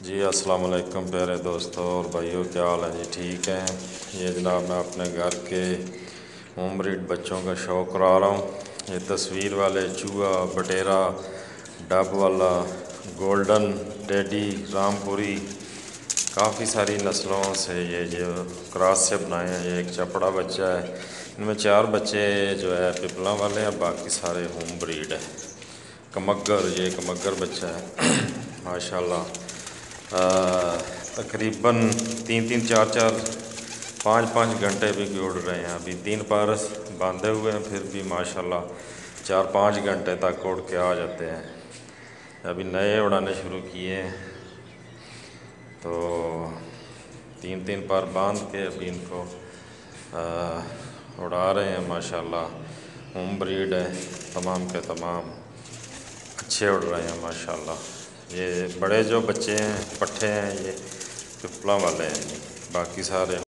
जी अस्सलाम वालेकुम प्यारे दोस्तों और भाइयों, क्या हाल है जी? ठीक हैं। ये जनाब मैं अपने घर के होम ब्रीड बच्चों का शौक़ करा रहा हूँ। ये तस्वीर वाले चूहा, बटेरा, डब वाला, गोल्डन, टेडी, रामपुरी, काफ़ी सारी नस्लों से ये जो क्रॉस से बनाए हैं। ये एक चपड़ा बच्चा है। इनमें 4 बच्चे जो है पिपला वाले हैं, बाकी सारे होम ब्रीड है। कमग्गर, ये कमग्गर बच्चा है माशाल्लाह। तकरीबन 3-3, 4-4, 5-5 घंटे भी उड़ रहे हैं। अभी 3 पारस बांधे हुए हैं, फिर भी माशाल्लाह 4-5 घंटे तक उड़ के आ जाते हैं। अभी नए उड़ाने शुरू किए हैं, तो 3-3 पार बांध के अभी इनको उड़ा रहे हैं। माशाल्लाह होम ब्रीड है, तमाम के तमाम अच्छे उड़ रहे हैं माशाल्लाह। ये बड़े जो बच्चे हैं, पट्ठे हैं, ये पिपला वाले हैं, बाकी सारे